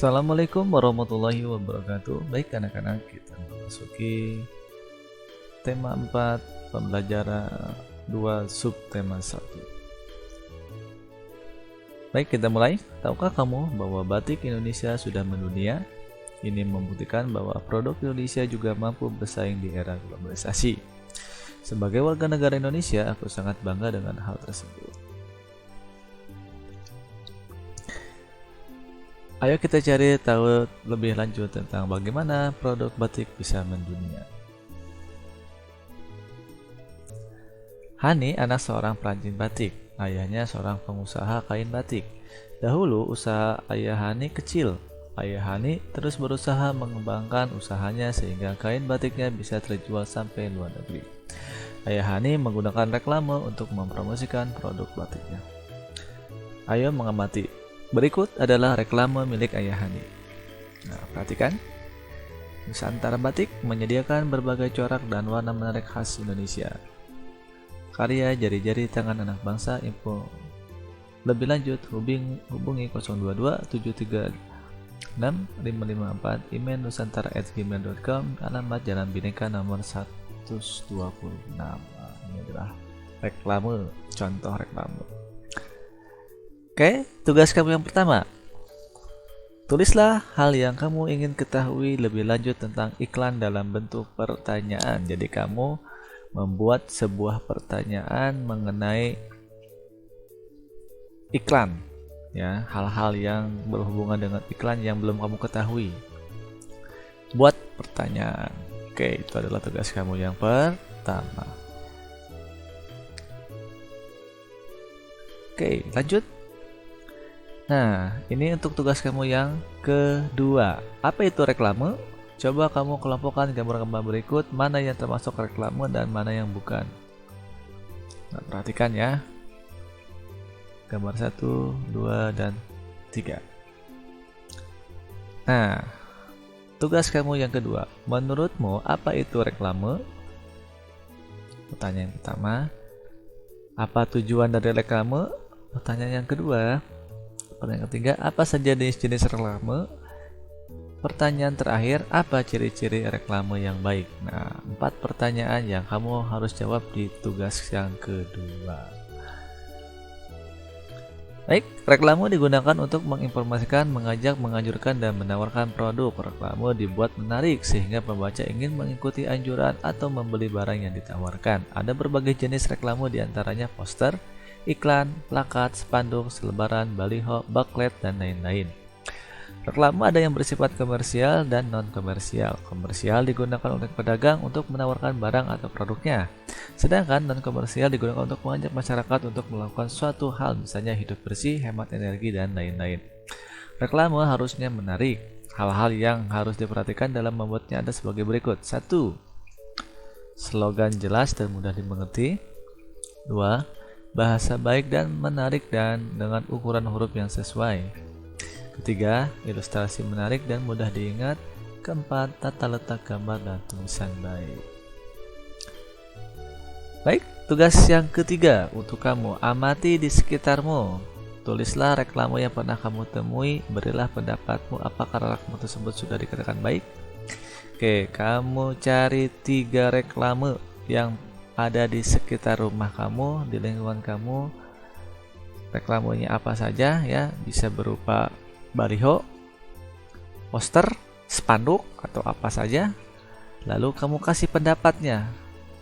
Assalamualaikum warahmatullahi wabarakatuh. Baik anak-anak, kita memasuki tema 4 pembelajaran 2 subtema 1. Baik, kita mulai. Tahukah kamu bahwa batik Indonesia sudah mendunia? Ini membuktikan bahwa produk Indonesia juga mampu bersaing di era globalisasi. Sebagai warga negara Indonesia, aku sangat bangga dengan hal tersebut. Ayo kita cari tahu lebih lanjut tentang bagaimana produk batik bisa mendunia. Hani anak seorang perajin batik. Ayahnya seorang pengusaha kain batik. Dahulu usaha ayah Hani kecil. Ayah Hani terus berusaha mengembangkan usahanya sehingga kain batiknya bisa terjual sampai luar negeri. Ayah Hani menggunakan reklame untuk mempromosikan produk batiknya. Ayo mengamati. Berikut adalah reklame milik ayah Hani. Nah, perhatikan. Nusantara Batik menyediakan berbagai corak dan warna menarik khas Indonesia. Karya jari-jari tangan anak bangsa. Info lebih lanjut hubungi 022 736 554, email nusantara@gmail.com, alamat Jalan Bhinneka nomor 126. Ini adalah reklame, contoh reklame. Oke, tugas kamu yang pertama. Tulislah hal yang kamu ingin ketahui lebih lanjut tentang iklan dalam bentuk pertanyaan. Jadi kamu membuat sebuah pertanyaan mengenai iklan, ya, hal-hal yang berhubungan dengan iklan yang belum kamu ketahui. Buat pertanyaan. Oke, itu adalah tugas kamu yang pertama. Oke, lanjut. Nah, ini untuk tugas kamu yang kedua. Apa itu reklame? Coba kamu kelompokkan gambar-gambar berikut, mana yang termasuk reklame dan mana yang bukan. Nah, perhatikan ya. Gambar 1, 2, dan 3. Nah, tugas kamu yang kedua. Menurutmu apa itu reklame? Pertanyaan yang pertama. Apa tujuan dari reklame? Pertanyaan yang kedua. Pertanyaan ketiga, apa saja jenis-jenis reklame? Pertanyaan terakhir, apa ciri-ciri reklame yang baik? Nah, 4 pertanyaan yang kamu harus jawab di tugas yang kedua. Baik, reklame digunakan untuk menginformasikan, mengajak, menganjurkan, dan menawarkan produk. Reklame dibuat menarik sehingga pembaca ingin mengikuti anjuran atau membeli barang yang ditawarkan. Ada berbagai jenis reklame, diantaranya poster, iklan, plakat, spanduk, selebaran, baliho, booklet, dan lain-lain. Reklame ada yang bersifat komersial dan non-komersial. Komersial digunakan oleh pedagang untuk menawarkan barang atau produknya. Sedangkan non-komersial digunakan untuk mengajak masyarakat untuk melakukan suatu hal, misalnya hidup bersih, hemat energi, dan lain-lain. Reklame harusnya menarik. Hal-hal yang harus diperhatikan dalam membuatnya ada sebagai berikut. 1. Slogan jelas dan mudah dimengerti. 2. Bahasa baik dan menarik dan dengan ukuran huruf yang sesuai. Ketiga, ilustrasi menarik dan mudah diingat. Keempat, tata letak gambar dan tulisan baik. Baik, tugas yang ketiga untuk kamu. Amati di sekitarmu. Tulislah reklame yang pernah kamu temui. Berilah pendapatmu apakah reklame tersebut sudah dikatakan baik. Oke, kamu cari 3 reklame yang ada di sekitar rumah kamu, di lingkungan kamu. Reklamenya apa saja ya, bisa berupa baliho, poster, spanduk, atau apa saja. Lalu kamu kasih pendapatnya,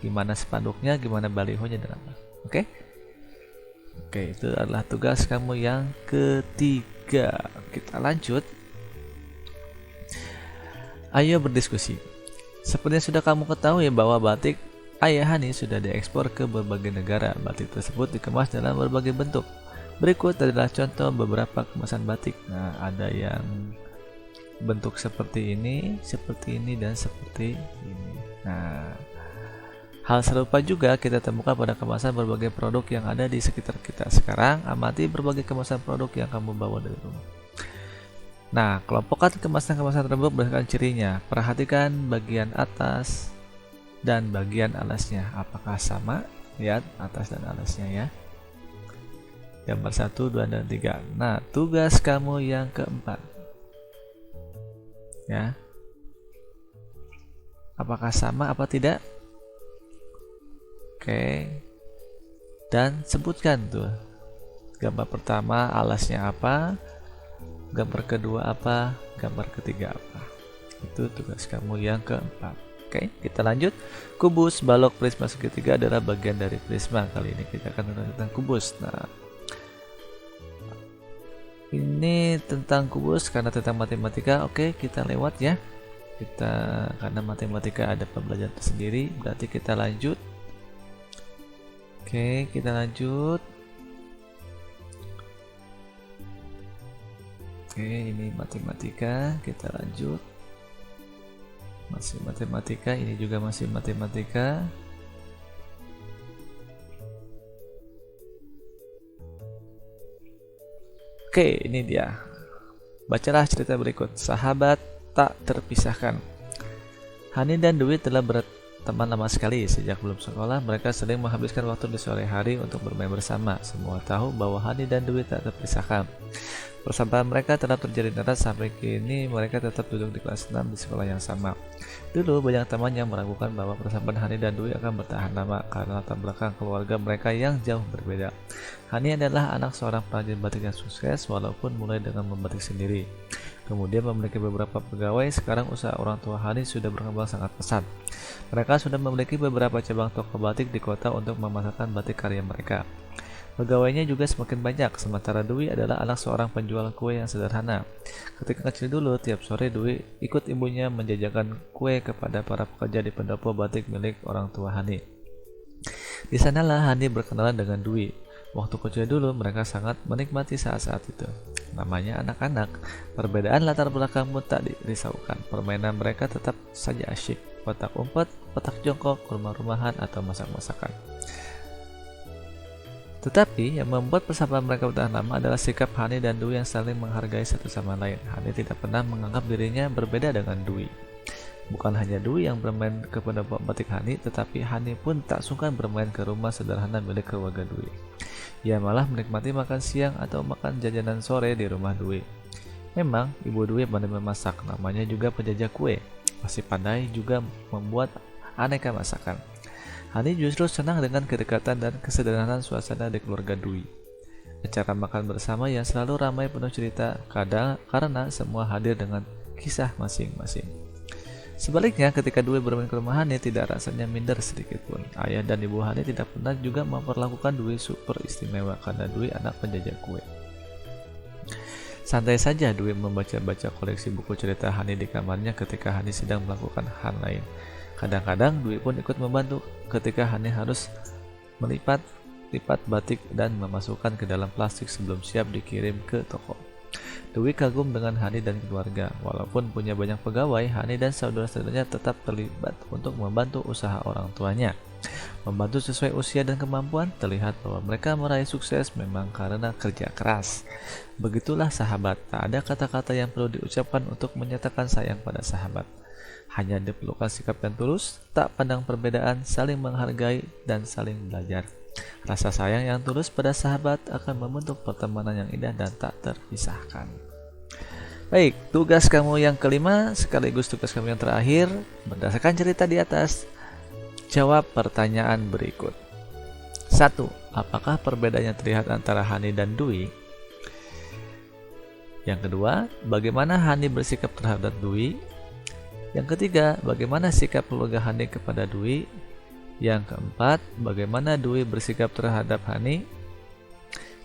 gimana spanduknya, gimana balihonya, dan apa. Oke? Oke, itu adalah tugas kamu yang ketiga. Kita lanjut. Ayo berdiskusi. Seperti yang sudah kamu ketahui bahwa batik ayah Hani sudah diekspor ke berbagai negara. Batik tersebut dikemas dalam berbagai bentuk. Berikut adalah contoh beberapa kemasan batik. Nah, ada yang bentuk seperti ini, dan seperti ini. Nah, hal serupa juga kita temukan pada kemasan berbagai produk yang ada di sekitar kita. Sekarang, amati berbagai kemasan produk yang kamu bawa dari rumah. Nah, kelompokkan kemasan-kemasan tersebut berdasarkan cirinya. Perhatikan bagian atas dan bagian alasnya, apakah sama? Lihat atas dan alasnya ya. Gambar 1, 2, dan 3. Nah, tugas kamu yang keempat. Ya. Apakah sama apa tidak? Oke. Dan sebutkan tuh. Gambar pertama alasnya apa? Gambar kedua apa? Gambar ketiga apa? Itu tugas kamu yang keempat. Oke, kita lanjut. Kubus, balok, prisma segitiga adalah bagian dari prisma. Kali ini kita akan tentang kubus. Nah, ini tentang kubus karena tentang matematika. Oke, kita lewat ya. Karena matematika ada pembelajaran tersendiri, berarti kita lanjut. Oke, kita lanjut. Oke, ini matematika, kita lanjut. Masih matematika, ini juga masih matematika. Oke, ini dia. Bacalah cerita berikut. Sahabat tak terpisahkan. Hani dan Dwi telah berteman lama sekali. Sejak belum sekolah, mereka sering menghabiskan waktu di sore hari untuk bermain bersama. Semua tahu bahwa Hani dan Dwi tak terpisahkan. Persahabatan mereka telah terjalin erat sampai kini mereka tetap duduk di kelas 6 di sekolah yang sama. Dulu banyak teman yang meragukan bahwa persahabatan Hani dan Dwi akan bertahan lama karena latar belakang keluarga mereka yang jauh berbeda. Hani adalah anak seorang pengrajin batik yang sukses walaupun mulai dengan membatik sendiri. Kemudian memiliki beberapa pegawai, sekarang usaha orang tua Hani sudah berkembang sangat pesat. Mereka sudah memiliki beberapa cabang toko batik di kota untuk memasarkan batik karya mereka. Pegawainya juga semakin banyak, sementara Dwi adalah anak seorang penjual kue yang sederhana. Ketika kecil dulu, tiap sore Dwi ikut ibunya menjajakan kue kepada para pekerja di pendopo batik milik orang tua Hani. Di sanalah Hani berkenalan dengan Dwi. Waktu kecil dulu, mereka sangat menikmati saat-saat itu. Namanya anak-anak, perbedaan latar belakang pun tak dirisaukan. Permainan mereka tetap saja asyik, petak umpet, petak jongkok, rumah-rumahan, atau masak-masakan. Tetapi yang membuat persahabatan mereka bertahan lama adalah sikap Hani dan Dwi yang saling menghargai satu sama lain. Hani tidak pernah menganggap dirinya berbeda dengan Dwi. Bukan hanya Dwi yang bermain ke pendopo batik Hani, tetapi Hani pun tak sungkan bermain ke rumah sederhana milik keluarga Dwi. Ia malah menikmati makan siang atau makan jajanan sore di rumah Dwi. Memang ibu Dwi pandai memasak, namanya juga penjajah kue. Masih pandai juga membuat aneka masakan. Hani justru senang dengan kedekatan dan kesederhanaan suasana di keluarga Dwi. Acara makan bersama yang selalu ramai penuh cerita, kadang karena semua hadir dengan kisah masing-masing. Sebaliknya, ketika Dwi bermain ke rumah Hani, tidak rasanya minder sedikit pun. Ayah dan ibu Hani tidak pernah juga memperlakukan Dwi super istimewa karena Dwi anak penjajah kue. Santai saja Dwi membaca-baca koleksi buku cerita Hani di kamarnya ketika Hani sedang melakukan hal lain. Kadang-kadang Dwi pun ikut membantu ketika Hani harus melipat-lipat batik dan memasukkan ke dalam plastik sebelum siap dikirim ke toko. Dwi kagum dengan Hani dan keluarga. Walaupun punya banyak pegawai, Hani dan saudara-saudaranya tetap terlibat untuk membantu usaha orang tuanya. Membantu sesuai usia dan kemampuan, terlihat bahwa mereka meraih sukses memang karena kerja keras. Begitulah sahabat, tak ada kata-kata yang perlu diucapkan untuk menyatakan sayang pada sahabat. Hanya diperlukan sikap yang tulus, tak pandang perbedaan, saling menghargai, dan saling belajar. Rasa sayang yang tulus pada sahabat akan membentuk pertemanan yang indah dan tak terpisahkan. Baik, tugas kamu yang kelima sekaligus tugas kamu yang terakhir. Berdasarkan cerita di atas, jawab pertanyaan berikut. 1. Apakah perbedaan yang terlihat antara Hani dan Dwi? Yang kedua, bagaimana Hani bersikap terhadap Dwi? Yang ketiga, bagaimana sikap keluarga Hani kepada Dwi? Yang keempat, bagaimana Dwi bersikap terhadap Hani?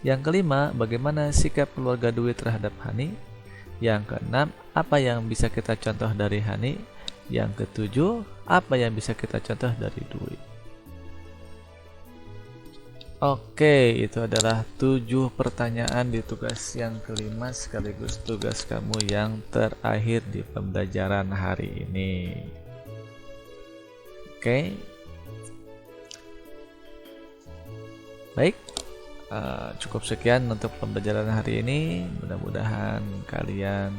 Yang kelima, bagaimana sikap keluarga Dwi terhadap Hani? Yang keenam, apa yang bisa kita contoh dari Hani? Yang ketujuh, apa yang bisa kita contoh dari Dwi? Oke, itu adalah 7 pertanyaan di tugas yang kelima sekaligus tugas kamu yang terakhir di pembelajaran hari ini. Oke. Baik, cukup sekian untuk pembelajaran hari ini. Mudah-mudahan kalian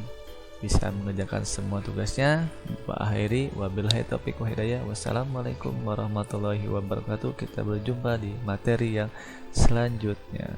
bisa mengerjakan semua tugasnya. Akhiri wabillahi taufiq wa hidayah. Wassalamualaikum warahmatullahi wabarakatuh. Kita berjumpa di materi yang selanjutnya.